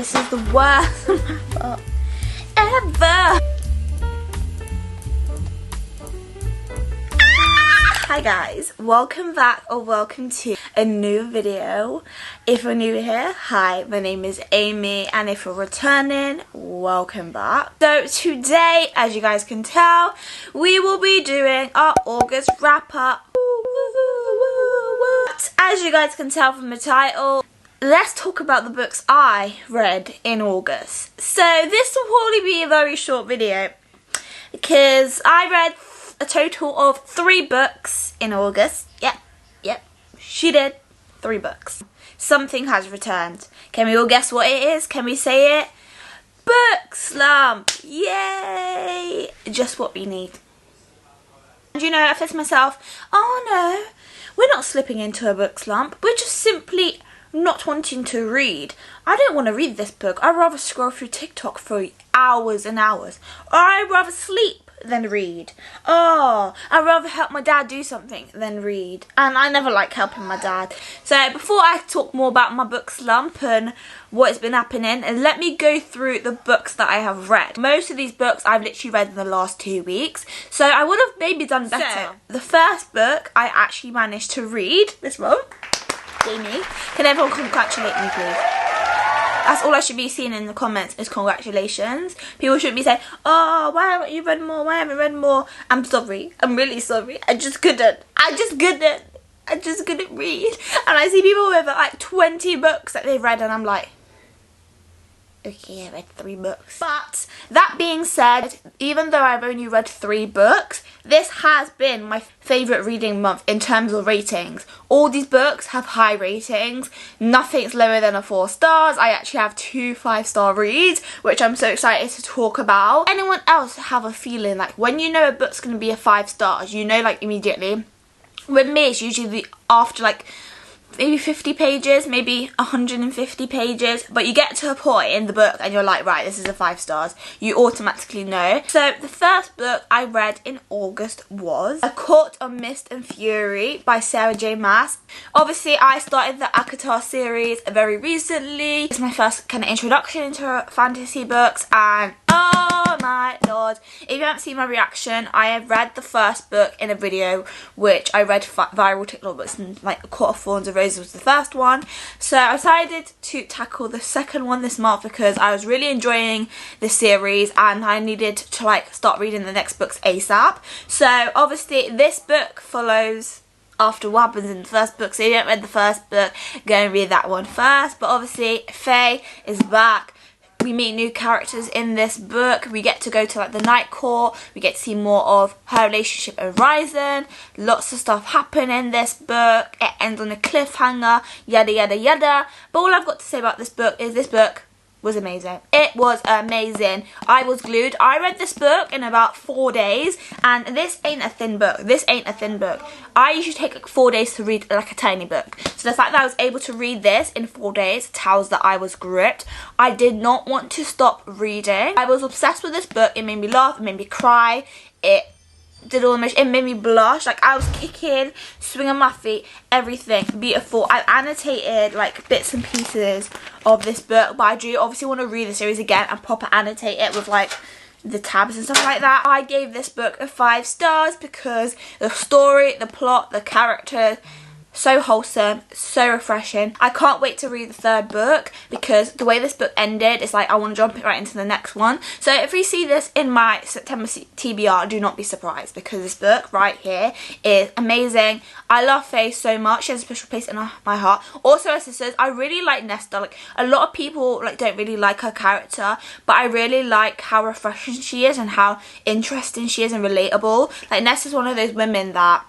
This is the worst ever. Hi guys, welcome back or welcome to a new video. If you're new here, hi, my name is Amy, and if you're returning, welcome back. So today, as you guys can tell, we will be doing our August wrap up. As you guys can tell from the title, let's talk about the books I read in August. So this will probably be a very short video because I read a total of 3 books in August. Yep, she did. 3 books. Something has returned. Can we all guess what it is? Can we say it? Book slump. Yay! Just what we need. And you know, I thought to myself, oh no, we're not slipping into a book slump. We're just simply not wanting to read. I don't want to read this book. I'd rather scroll through TikTok for hours and hours. Or I'd rather sleep than read. Oh, I'd rather help my dad do something than read. And I never like helping my dad. So before I talk more about my book slump and what has been happening, let me go through the books that I have read. Most of these books I've literally read in the last 2 weeks. So I would have maybe done better. So, the first book I actually managed to read, this one, Jamie. Can everyone congratulate me, please? That's all I should be seeing in the comments is congratulations. People shouldn't be saying, oh, why haven't you read more? Why haven't you read more? I'm sorry. I'm really sorry. I just couldn't read. And I see people with like 20 books that they've read and I'm like, okay, I read 3 books. But that being said, even though I've only read 3 books, this has been my favourite reading month in terms of ratings. All these books have high ratings. Nothing's lower than a 4 stars. I actually have 2 5-star reads, which I'm so excited to talk about. Anyone else have a feeling like when you know a book's going to be a 5 stars, you know like immediately? With me, it's usually after like maybe 50 pages, maybe 150 pages, but you get to a point in the book and you're like, right, this is a 5 stars. You automatically know. So the first book I read in August was A Court of Mist and Fury by Sarah J Maas. Obviously, I started the ACOTAR series very recently. It's my first kind of introduction into fantasy books, and oh my lord, if you haven't seen my reaction, I have read the first book in a video which I read viral TikTok books, and like A Court of Thorns and Roses was the first one. So I decided to tackle the second one this month because I was really enjoying the series and I needed to like start reading the next books ASAP. So obviously this book follows after what happens in the first book, so if you haven't read the first book, go and read that one first. But obviously Faye is back. We meet new characters in this book. We get to go to like the night court. We get to see more of her relationship and Ryzen. Lots of stuff happen in this book. It ends on a cliffhanger, yada yada yada. But all I've got to say about this book is this book was amazing. It was amazing. I was glued. I read this book in about 4 days, and this ain't a thin book. This ain't a thin book. I usually take like 4 days to read like a tiny book. So the fact that I was able to read this in 4 days tells that I was gripped. I did not want to stop reading. I was obsessed with this book. It made me laugh. It made me cry. It made me blush. Like I was kicking, swinging my feet, everything beautiful. I annotated like bits and pieces of this book, but I do obviously want to read the series again and proper annotate it with like the tabs and stuff like that. I gave this book a 5 stars because the story, the plot, the characters, so wholesome, so refreshing. I can't wait to read the 3rd book because the way this book ended, it's like I want to jump right into the next one. So if you see this in my September TBR, do not be surprised because this book right here is amazing. I love Faye so much. She has a special place in my heart. Also, her sisters, I really like Nesta. Like a lot of people like don't really like her character, but I really like how refreshing she is and how interesting she is and relatable. Like Nesta's one of those women that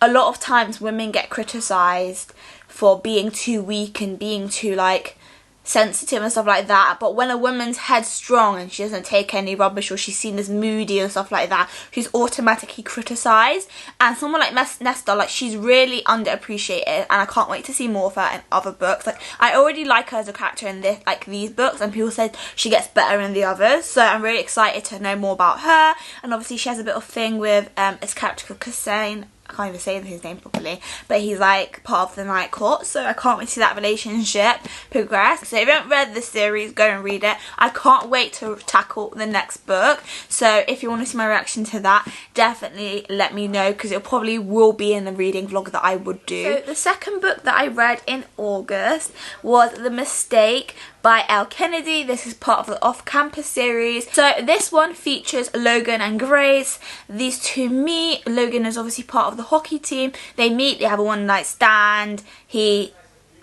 a lot of times women get criticised for being too weak and being too like sensitive and stuff like that, but when a woman's headstrong and she doesn't take any rubbish or she's seen as moody and stuff like that, she's automatically criticised. And someone like Nesta, like she's really underappreciated, and I can't wait to see more of her in other books. Like I already like her as a character in this, like these books, and people said she gets better in the others, so I'm really excited to know more about her. And obviously she has a bit of thing with this character called Cassane. I can't even say his name properly, but he's like part of the night court, so I can't wait to see that relationship progress. So if you haven't read the series, go and read it. I can't wait to tackle the next book, so if you want to see my reaction to that, definitely let me know, because it probably will be in the reading vlog that I would do. So the second book that I read in August was The Mistake by Elle Kennedy. This is part of the off-campus series. So this one features Logan and Grace. These two meet. Logan is obviously part of the hockey team. They meet, they have a one-night stand. He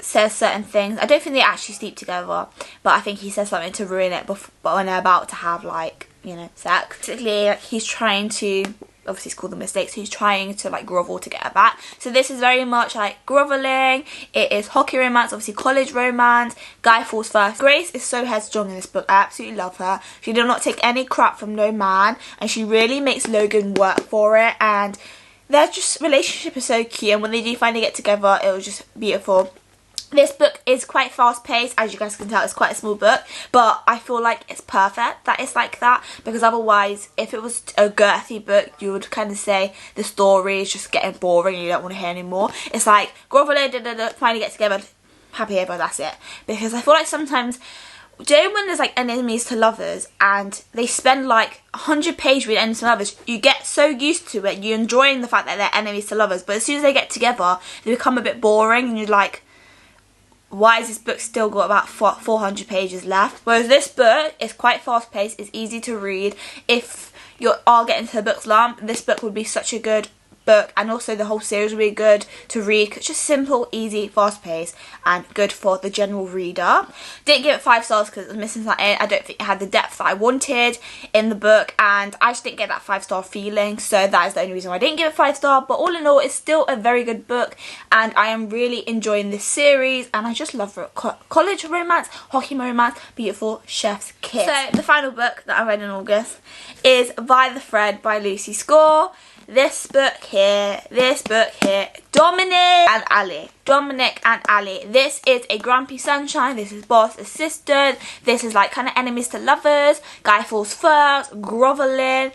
says certain things. I don't think they actually sleep together, but I think he says something to ruin it when they're about to have, like, you know, sex. Basically, like, he's trying to, obviously it's called The Mistake, so he's trying to like grovel to get her back. So this is very much like groveling. It is hockey romance, obviously college romance. Guy falls first. Grace is so headstrong in this book. I absolutely love her. She does not take any crap from no man, and she really makes Logan work for it, and their just relationship is so cute, and when they do finally get together, it was just beautiful. This book is quite fast paced, as you guys can tell. It's quite a small book, but I feel like it's perfect that it's like that, because otherwise if it was a girthy book, you would kind of say the story is just getting boring and you don't want to hear anymore. It's like groveling, finally get together, happy ever, that's it. Because I feel like sometimes, do you know when there's like enemies to lovers and they spend like 100 pages reading enemies to lovers, you get so used to it, you're enjoying the fact that they're enemies to lovers, but as soon as they get together they become a bit boring and you're like, why has this book still got about 400 pages left? Whereas this book is quite fast paced, it's easy to read. If you are getting to the book's lump, this book would be such a good book, and also the whole series would be good to read, 'cause it's just simple, easy, fast paced, and good for the general reader. Didn't give it 5 stars because it was missing something. I don't think it had the depth that I wanted in the book, and I just didn't get that 5-star feeling, so that is the only reason why I didn't give it 5 stars. But all in all, it's still a very good book, and I am really enjoying this series, and I just love it. College romance, hockey romance, beautiful chef's kiss. So the final book that I read in August is By the Thread by Lucy Score. This book here, Dominic and Ali. This is a grumpy sunshine, this is boss assistant, this is like kind of enemies to lovers, guy falls first, groveling,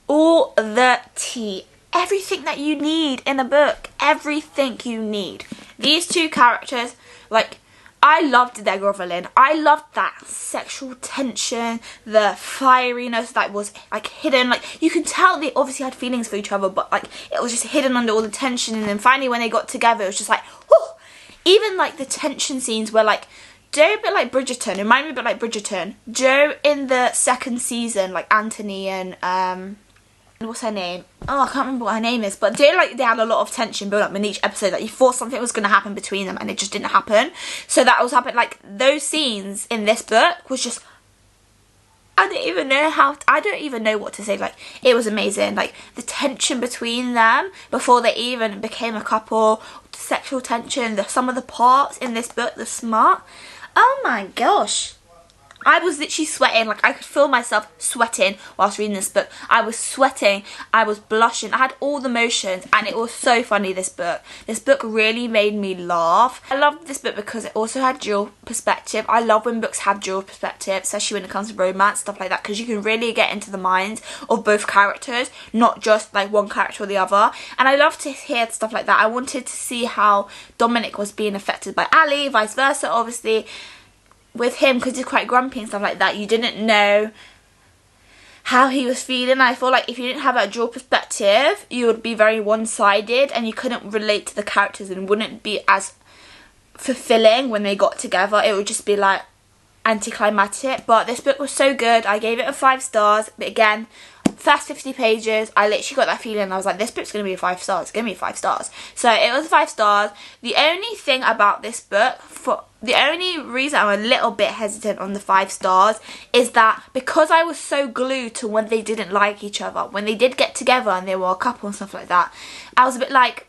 all the tea. Everything that you need in a book, everything you need. These two characters, like, I loved their groveling. I loved that sexual tension, the fieriness that was like hidden. Like, you can tell they obviously had feelings for each other, but like it was just hidden under all the tension. And then finally when they got together, it was just like, whew. Even like the tension scenes were like, Joe a bit like Bridgerton. It reminded me a bit like Bridgerton. Joe in the second season, like Anthony and what's her name? Oh, I can't remember what her name is, but they had a lot of tension build up in each episode, that you thought something was going to happen between them and it just didn't happen. So that was happening, like those scenes in this book was just, I don't even know what to say. Like, it was amazing. Like the tension between them before they even became a couple, the sexual tension, some of the parts in this book, the smart. Oh my gosh. I was literally sweating, like I could feel myself sweating whilst reading this book. I was sweating, I was blushing, I had all the motions, and it was so funny, this book. This book really made me laugh. I loved this book because it also had dual perspective. I love when books have dual perspective, especially when it comes to romance, stuff like that, because you can really get into the minds of both characters, not just like one character or the other. And I love to hear stuff like that. I wanted to see how Dominic was being affected by Ali, vice versa, obviously. With him, because he's quite grumpy and stuff like that, you didn't know how he was feeling. I feel like if you didn't have that dual perspective, you would be very one-sided and you couldn't relate to the characters and wouldn't be as fulfilling when they got together. It would just be like anticlimactic. But this book was so good. I gave it a 5 stars. But again, first 50 pages, I literally got that feeling. I was like, this book's going to be a 5 stars. It's going to be 5 stars. So it was 5 stars. The only thing about this book, the only reason I'm a little bit hesitant on the 5 stars is that because I was so glued to when they didn't like each other, when they did get together and they were a couple and stuff like that, I was a bit like,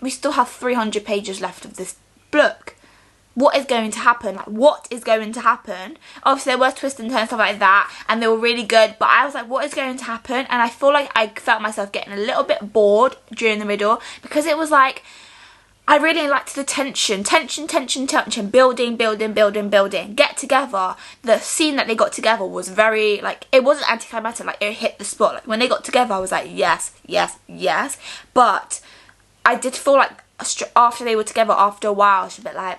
we still have 300 pages left of this book. What is going to happen? Like, what is going to happen? Obviously, there were twists and turns, stuff like that, and they were really good, but I was like, what is going to happen? And I feel like I felt myself getting a little bit bored during the middle, because it was like, I really liked the tension, building, get together. The scene that they got together was very, like, it wasn't anticlimactic, like, it hit the spot. Like, when they got together, I was like, yes, yes, yes. But I did feel like after they were together, after a while, she's a bit like,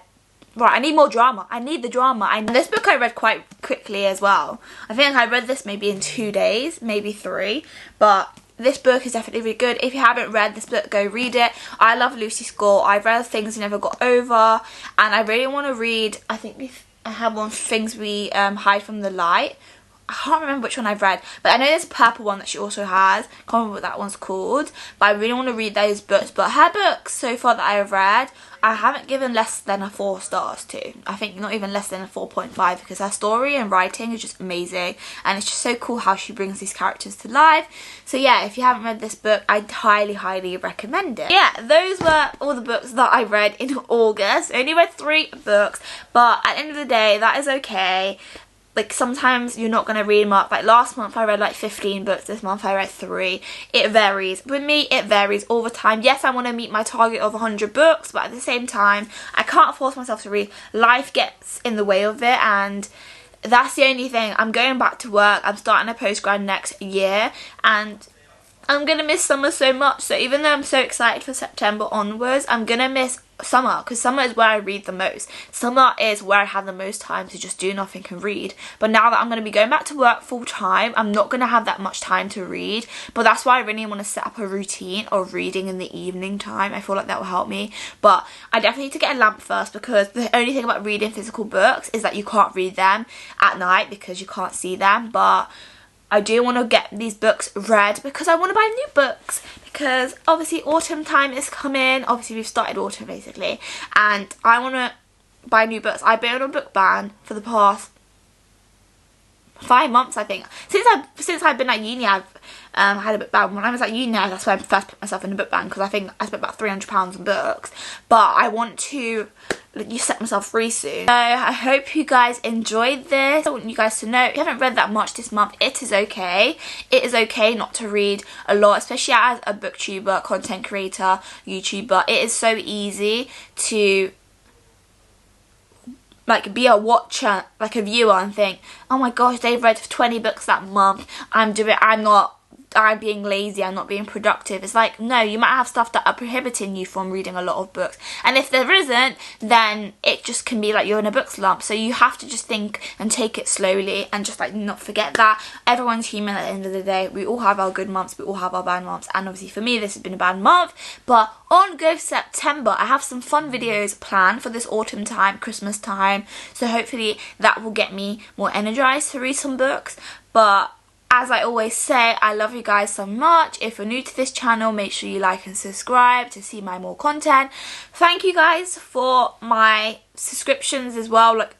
right, I need more drama. I need the drama. And this book I read quite quickly as well. I think I read this maybe in 2 days, maybe 3. But this book is definitely really good. If you haven't read this book, go read it. I love Lucy Score. I've read Things We Never Got Over. And I really want to read, I think I have one, Things We Hide From the Light. I can't remember which one I've read, but I know there's a purple one that she also has. Can't remember what that one's called, but I really want to read those books. But her books so far that I have read, I haven't given less than a 4 stars to. I think not even less than a 4.5, because her story and writing is just amazing, and it's just so cool how she brings these characters to life. So yeah, if you haven't read this book, I highly recommend it. Yeah, those were all the books that I read in August. I only read 3 books, but at the end of the day, that is okay. Like, sometimes you're not going to read them up. Like, last month I read like 15 books. This month I read 3. It varies. With me, it varies all the time. Yes, I want to meet my target of 100 books, but at the same time, I can't force myself to read. Life gets in the way of it, and that's the only thing. I'm going back to work. I'm starting a postgrad next year, and I'm going to miss summer so much. So even though I'm so excited for September onwards, I'm going to miss summer, because summer is where I read the most. Summer is where I have the most time to just do nothing and read. But now that I'm going to be going back to work full time, I'm not going to have that much time to read. But that's why I really want to set up a routine of reading in the evening time. I feel like that will help me. But I definitely need to get a lamp first, because the only thing about reading physical books is that you can't read them at night because you can't see them. But I do want to get these books read because I want to buy new books, because obviously autumn time is coming. Obviously we've started autumn basically, and I want to buy new books. I've been on a book ban for the past 5 months, I think. Since I've been at uni, I've had a book ban. When I was at uni, that's when I first put myself in a book ban, because I think I spent about £300 on books. But I want to set myself free soon. So I hope you guys enjoyed this. I want you guys to know, if you haven't read that much this month, it is okay. It is okay not to read a lot, especially as a booktuber, content creator, YouTuber. It is so easy to like be a watcher, like a viewer, and think, oh my gosh, they've read 20 books that month. I'm being lazy, I'm not being productive. It's like, no, you might have stuff that are prohibiting you from reading a lot of books. And if there isn't, then it just can be like you're in a book slump. So you have to just think and take it slowly, and just like not forget that everyone's human at the end of the day. We all have our good months, we all have our bad months. And obviously for me, this has been a bad month. But on go September, I have some fun videos planned for this autumn time, Christmas time. So hopefully that will get me more energized to read some books. But as I always say, I love you guys so much. If you're new to this channel, make sure you like and subscribe to see my more content. Thank you guys for my subscriptions as well. Like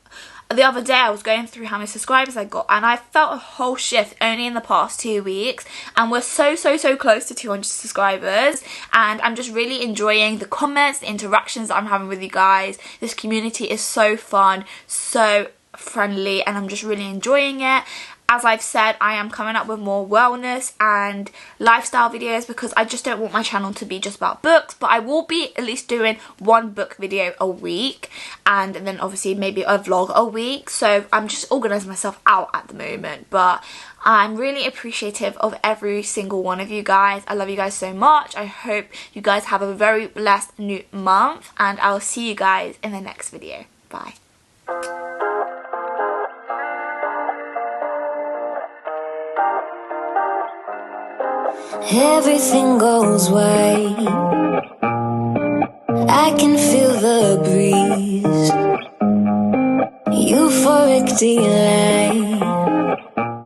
the other day, I was going through how many subscribers I got, and I felt a whole shift only in the past 2 weeks. And we're so close to 200 subscribers, and I'm just really enjoying the comments, the interactions that I'm having with you guys. This community is so fun, so friendly, and I'm just really enjoying it. As I've said, I am coming up with more wellness and lifestyle videos, because I just don't want my channel to be just about books. But I will be at least doing 1 book video a week, and then obviously maybe a vlog a week. So I'm just organising myself out at the moment. But I'm really appreciative of every single one of you guys. I love you guys so much. I hope you guys have a very blessed new month, and I'll see you guys in the next video. Bye. Everything goes white. I can feel the breeze. Euphoric delight.